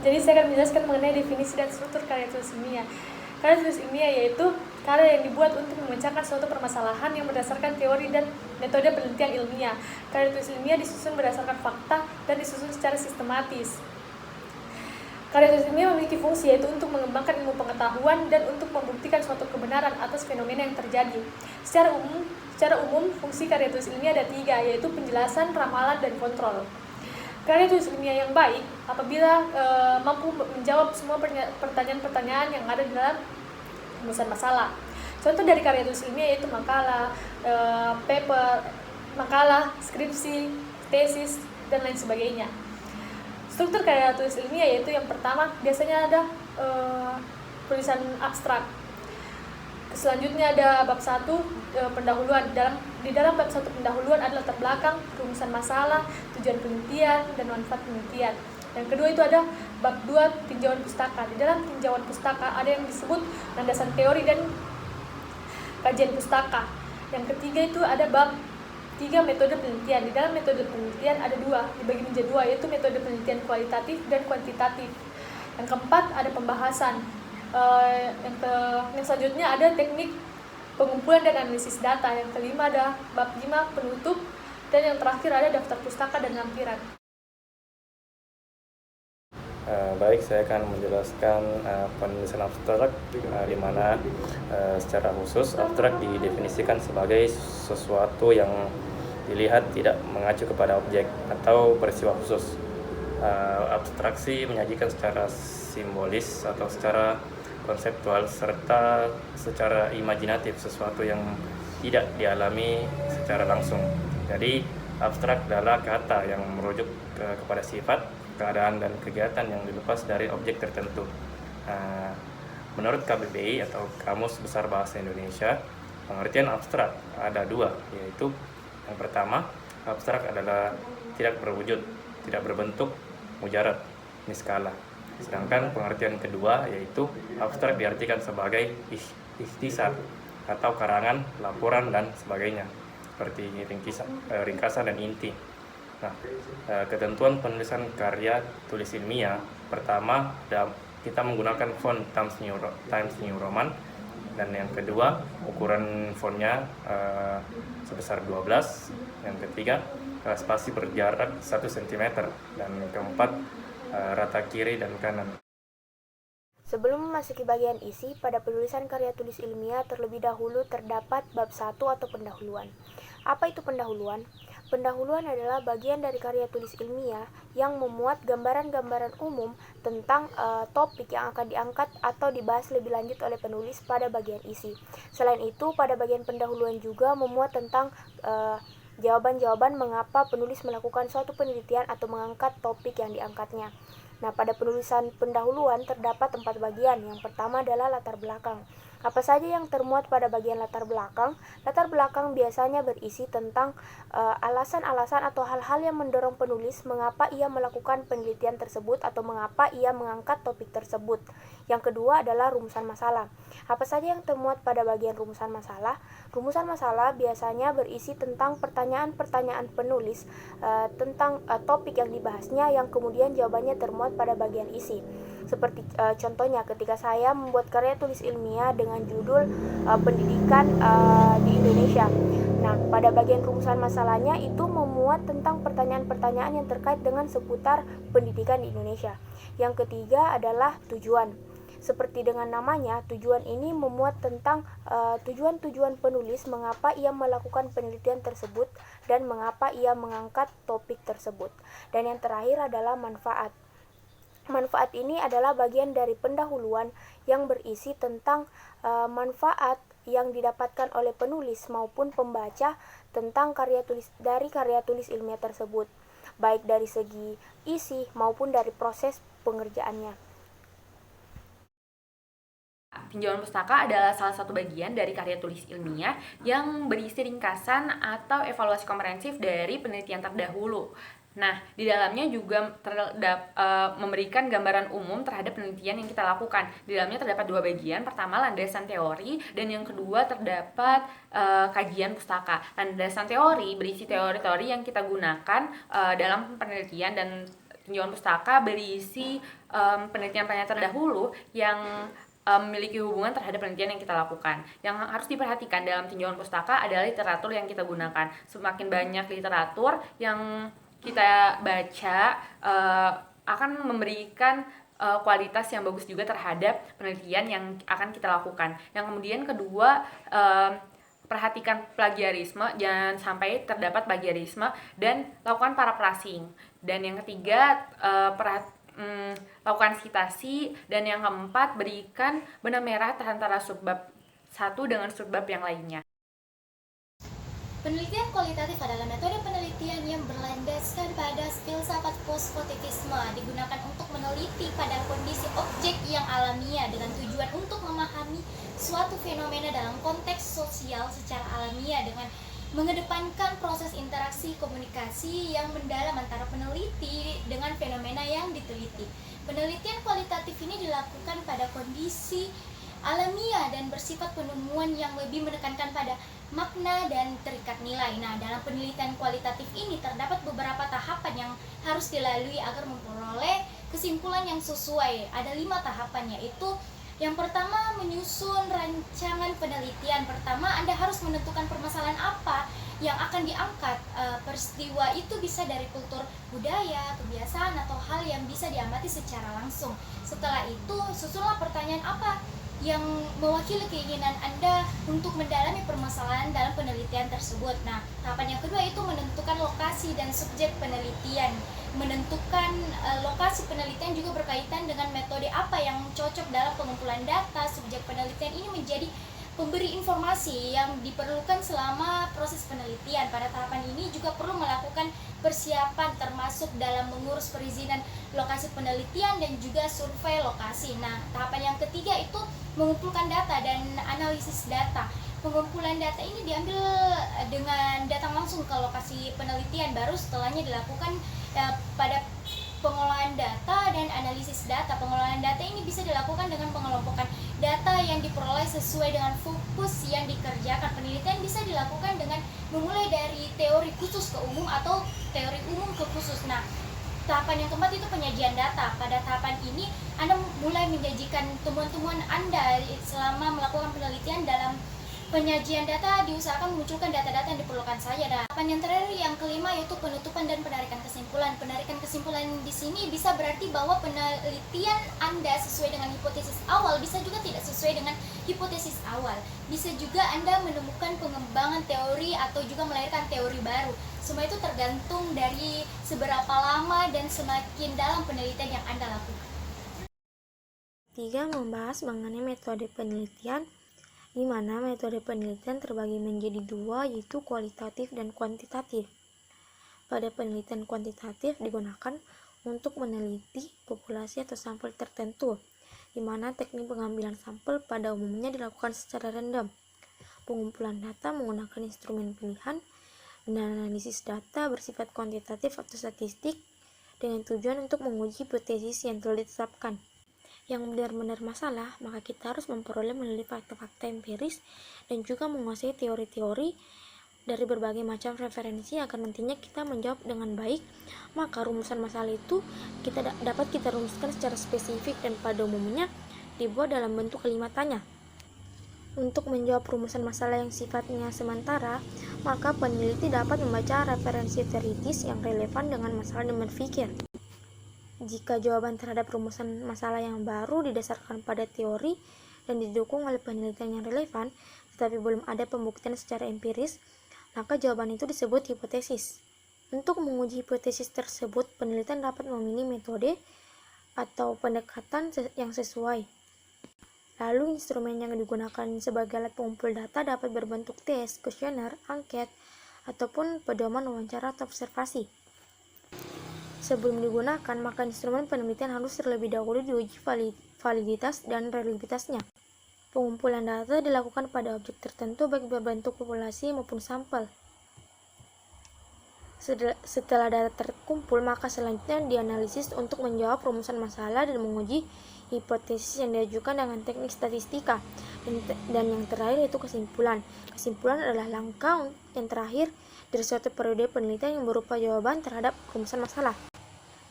Jadi saya akan menjelaskan mengenai definisi dan struktur karya tulis ilmiah. Karya tulis ilmiah yaitu karya yang dibuat untuk memecahkan suatu permasalahan yang berdasarkan teori dan metode penelitian ilmiah. Karya tulis ilmiah disusun berdasarkan fakta dan disusun secara sistematis. Karya tulis ilmiah memiliki fungsi yaitu untuk mengembangkan ilmu pengetahuan dan untuk membuktikan suatu kebenaran atas fenomena yang terjadi. Secara umum fungsi karya tulis ilmiah ada 3, yaitu penjelasan, ramalan, dan kontrol. Karya tulis ilmiah yang baik apabila mampu menjawab semua pertanyaan-pertanyaan yang ada di dalam rumusan masalah. Contoh dari karya tulis ilmiah yaitu makalah, paper, makalah, skripsi, tesis, dan lain sebagainya. Struktur karya tulis ilmiah yaitu yang pertama biasanya ada tulisan abstrak. Selanjutnya ada bab 1 pendahuluan. Di dalam bab 1 pendahuluan ada latar belakang, rumusan masalah, tujuan penelitian, dan manfaat penelitian. Yang kedua itu ada bab 2 tinjauan pustaka. Di dalam tinjauan pustaka ada yang disebut landasan teori dan kajian pustaka. Yang ketiga itu ada bab 3 metode penelitian. Di dalam metode penelitian ada 2, dibagi menjadi 2, yaitu metode penelitian kualitatif dan kuantitatif. Yang keempat ada pembahasan. Yang selanjutnya ada teknik pengumpulan dan analisis data. Yang kelima ada bab 5 penutup, dan yang terakhir ada daftar pustaka dan lampiran. Baik, saya akan menjelaskan penulisan abstrak, di mana secara khusus abstrak didefinisikan sebagai sesuatu yang dilihat tidak mengacu kepada objek atau peristiwa khusus. Abstraksi menyajikan secara simbolis atau secara konseptual serta secara imajinatif sesuatu yang tidak dialami secara langsung. Jadi abstrak adalah kata yang merujuk kepada sifat, keadaan, dan kegiatan yang dilepas dari objek tertentu. Menurut KBBI atau Kamus Besar Bahasa Indonesia, pengertian abstrak ada 2, yaitu yang pertama, abstrak adalah tidak berwujud, tidak berbentuk, mujarad, niskala. Sedangkan pengertian kedua yaitu abstrak diartikan sebagai ikhtisar atau karangan, laporan, dan sebagainya, seperti ringkasan dan inti. Nah, ketentuan penulisan karya tulis ilmiah, pertama kita menggunakan font Times New Roman, dan yang kedua ukuran fontnya sebesar 12, yang ketiga spasi berjarak 1 cm, dan yang keempat rata kiri dan kanan. Sebelum memasuki bagian isi, pada penulisan karya tulis ilmiah terlebih dahulu terdapat bab 1 atau pendahuluan. Apa itu pendahuluan? Pendahuluan adalah bagian dari karya tulis ilmiah yang memuat gambaran-gambaran umum tentang topik yang akan diangkat atau dibahas lebih lanjut oleh penulis pada bagian isi. Selain itu, pada bagian pendahuluan juga memuat tentang jawaban-jawaban mengapa penulis melakukan suatu penelitian atau mengangkat topik yang diangkatnya. Nah, pada penulisan pendahuluan terdapat 4 bagian. Yang pertama adalah latar belakang. Apa saja yang termuat pada bagian latar belakang? Latar belakang biasanya berisi tentang alasan-alasan atau hal-hal yang mendorong penulis mengapa ia melakukan penelitian tersebut atau mengapa ia mengangkat topik tersebut. Yang kedua adalah rumusan masalah. Apa saja yang termuat pada bagian rumusan masalah? Rumusan masalah biasanya berisi tentang pertanyaan-pertanyaan penulis tentang topik yang dibahasnya yang kemudian jawabannya termuat pada bagian isi. Seperti contohnya ketika saya membuat karya tulis ilmiah dengan judul pendidikan di Indonesia. Nah, pada bagian rumusan masalahnya itu memuat tentang pertanyaan-pertanyaan yang terkait dengan seputar pendidikan di Indonesia. Yang ketiga adalah tujuan. Seperti dengan namanya, tujuan ini memuat tentang tujuan-tujuan penulis mengapa ia melakukan penelitian tersebut dan mengapa ia mengangkat topik tersebut. Dan yang terakhir adalah manfaat. Manfaat ini adalah bagian dari pendahuluan yang berisi tentang manfaat yang didapatkan oleh penulis maupun pembaca tentang karya tulis ilmiah tersebut, baik dari segi isi maupun dari proses pengerjaannya. Tinjauan pustaka adalah salah satu bagian dari karya tulis ilmiah yang berisi ringkasan atau evaluasi komprehensif dari penelitian terdahulu. Nah, di dalamnya juga memberikan gambaran umum terhadap penelitian yang kita lakukan. Di dalamnya terdapat 2 bagian. Pertama, landasan teori, dan yang kedua terdapat kajian pustaka. Landasan teori berisi teori-teori yang kita gunakan dalam penelitian dan tinjauan pustaka berisi penelitian-penelitian terdahulu yang memiliki hubungan terhadap penelitian yang kita lakukan. Yang harus diperhatikan dalam tinjauan pustaka adalah literatur yang kita gunakan. Semakin banyak literatur yang kita baca akan memberikan kualitas yang bagus juga terhadap penelitian yang akan kita lakukan. Yang kemudian kedua, perhatikan plagiarisme, jangan sampai terdapat plagiarisme, dan lakukan paraphrasing. Dan yang ketiga, lakukan citasi, dan yang keempat, berikan benang merah antara subbab satu dengan subbab yang lainnya. Penelitian kualitatif adalah metode penelitian yang berlandaskan pada filsafat positivisme, digunakan untuk meneliti pada kondisi objek yang alamiah dengan tujuan untuk memahami suatu fenomena dalam konteks sosial secara alamiah dengan mengedepankan proses interaksi komunikasi yang mendalam antara peneliti dengan fenomena yang diteliti. Penelitian kualitatif ini dilakukan pada kondisi alamiah dan bersifat penemuan yang lebih menekankan pada makna dan terikat nilai. Nah, dalam penelitian kualitatif ini terdapat beberapa tahapan yang harus dilalui agar memperoleh kesimpulan yang sesuai. Ada 5 tahapan, yaitu yang pertama, menyusun rancangan penelitian. Pertama, Anda harus menentukan permasalahan apa yang akan diangkat. Peristiwa itu bisa dari kultur, budaya, kebiasaan, atau hal yang bisa diamati secara langsung. Setelah itu, susunlah pertanyaan apa yang mewakili keinginan Anda untuk mendalami permasalahan dalam penelitian tersebut. Nah, tahapan yang kedua itu menentukan lokasi dan subjek penelitian. Menentukan lokasi penelitian juga berkaitan dengan metode apa yang cocok dalam pengumpulan data. Subjek penelitian ini menjadi pemberi informasi yang diperlukan selama proses penelitian. Pada tahapan ini juga perlu melakukan persiapan termasuk dalam mengurus perizinan lokasi penelitian dan juga survei lokasi. Nah, tahapan yang ketiga itu mengumpulkan data dan analisis data. Pengumpulan data ini diambil dengan datang langsung ke lokasi penelitian, baru setelahnya dilakukan pada pengolahan data dan analisis data. Pengolahan data ini bisa dilakukan dengan pengelompokan data yang diperoleh sesuai dengan fokus yang dikerjakan. Penelitian bisa dilakukan dengan memulai dari teori khusus ke umum atau teori umum ke khusus. Nah, tahapan yang keempat itu penyajian data. Pada tahapan ini, Anda mulai menyajikan temuan-temuan Anda selama melakukan penelitian. Dalam penyajian data diusahakan memunculkan data-data yang diperlukan saja. Dan tahapan yang terakhir, yang kelima, yaitu penutupan dan penarikan kesimpulan. Penarikan kesimpulan di sini bisa berarti bahwa penelitian Anda sesuai dengan hipotesis awal, bisa juga tidak sesuai dengan hipotesis awal. Bisa juga Anda menemukan pengembangan teori atau juga melahirkan teori baru. Semua itu tergantung dari seberapa lama dan semakin dalam penelitian yang Anda lakukan. 3. Membahas mengenai metode penelitian, di mana metode penelitian terbagi menjadi 2, yaitu kualitatif dan kuantitatif. Pada penelitian kuantitatif digunakan untuk meneliti populasi atau sampel tertentu, di mana teknik pengambilan sampel pada umumnya dilakukan secara random. Pengumpulan data menggunakan instrumen pilihan, dan analisis data bersifat kuantitatif atau statistik dengan tujuan untuk menguji hipotesis yang telah ditetapkan. Yang benar-benar masalah, maka kita harus memperoleh melalui fakta-fakta empiris dan juga menguasai teori-teori dari berbagai macam referensi agar nantinya kita menjawab dengan baik. Maka rumusan masalah itu dapat kita rumuskan secara spesifik dan pada umumnya dibuat dalam bentuk kalimat tanya. Untuk menjawab rumusan masalah yang sifatnya sementara, maka peneliti dapat membaca referensi teoritis yang relevan dengan masalah dan berpikir. Jika jawaban terhadap rumusan masalah yang baru didasarkan pada teori dan didukung oleh penelitian yang relevan, tetapi belum ada pembuktian secara empiris, maka jawaban itu disebut hipotesis. Untuk menguji hipotesis tersebut, penelitian dapat memilih metode atau pendekatan yang sesuai. Lalu instrumen yang digunakan sebagai alat pengumpul data dapat berbentuk tes, kuesioner, angket, ataupun pedoman wawancara atau observasi. Sebelum digunakan, maka instrumen penelitian harus terlebih dahulu diuji validitas dan reliabilitasnya. Pengumpulan data dilakukan pada objek tertentu baik berbentuk populasi maupun sampel. Setelah data terkumpul, maka selanjutnya dianalisis untuk menjawab rumusan masalah dan menguji hipotesis yang diajukan dengan teknik statistika. Dan yang terakhir yaitu kesimpulan. Kesimpulan adalah langkah yang terakhir dari suatu periode penelitian yang berupa jawaban terhadap rumusan masalah.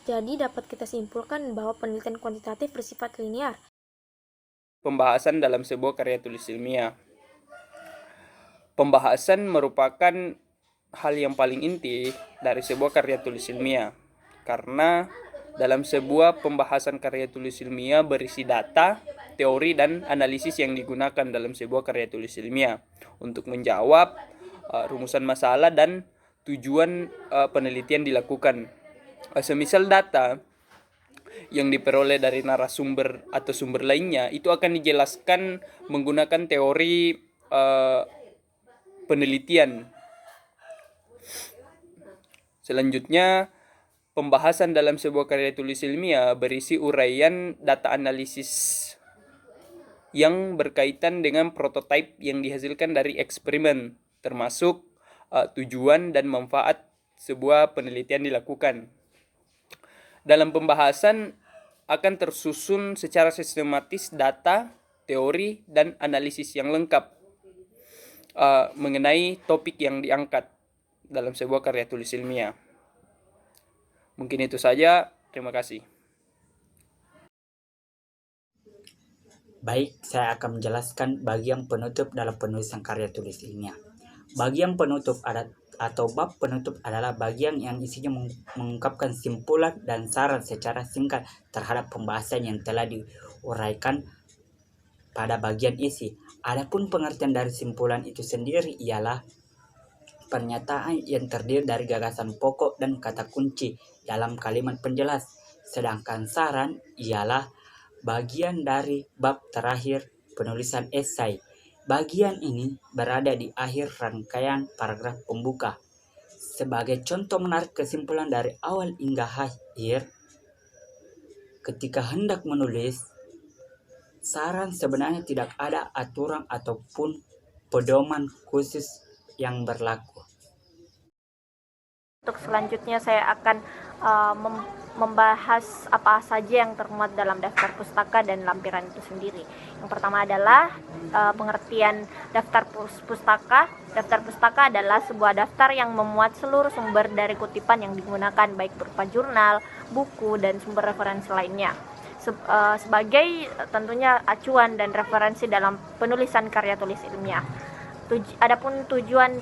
Jadi dapat kita simpulkan bahwa penelitian kuantitatif bersifat linear. Pembahasan dalam sebuah karya tulis ilmiah. Pembahasan merupakan hal yang paling inti dari sebuah karya tulis ilmiah, karena dalam sebuah pembahasan karya tulis ilmiah berisi data, teori, dan analisis yang digunakan dalam sebuah karya tulis ilmiah untuk menjawab rumusan masalah dan tujuan penelitian dilakukan. Semisal data yang diperoleh dari narasumber atau sumber lainnya itu akan dijelaskan menggunakan teori penelitian. Selanjutnya, pembahasan dalam sebuah karya tulis ilmiah berisi uraian data analisis yang berkaitan dengan prototipe yang dihasilkan dari eksperimen, termasuk tujuan dan manfaat sebuah penelitian dilakukan. Dalam pembahasan akan tersusun secara sistematis data, teori, dan analisis yang lengkap mengenai topik yang diangkat dalam sebuah karya tulis ilmiah. Mungkin itu saja. Terima kasih. Baik, saya akan menjelaskan bagian penutup dalam penulisan karya tulis ilmiah. Bagian penutup atau bab penutup adalah bagian yang isinya mengungkapkan simpulan dan saran secara singkat terhadap pembahasan yang telah diuraikan pada bagian isi. Adapun pengertian dari simpulan itu sendiri ialah pernyataan yang terdiri dari gagasan pokok dan kata kunci dalam kalimat penjelas. Sedangkan saran ialah bagian dari bab terakhir penulisan esai. Bagian ini berada di akhir rangkaian paragraf pembuka. Sebagai contoh menarik kesimpulan dari awal hingga akhir, ketika hendak menulis, saran sebenarnya tidak ada aturan ataupun pedoman khusus yang berlaku. Untuk selanjutnya saya akan membahas apa saja yang termuat dalam daftar pustaka dan lampiran itu sendiri. Yang pertama adalah pengertian daftar pustaka. Daftar pustaka adalah sebuah daftar yang memuat seluruh sumber dari kutipan yang digunakan, baik berupa jurnal, buku, dan sumber referensi lainnya. Sebagai tentunya acuan dan referensi dalam penulisan karya tulis ilmiah. Adapun tujuan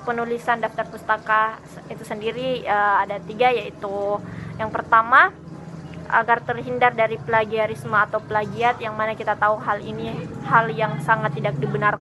penulisan daftar pustaka itu sendiri ada 3, yaitu yang pertama agar terhindar dari plagiarisme atau plagiat, yang mana kita tahu hal ini hal yang sangat tidak dibenarkan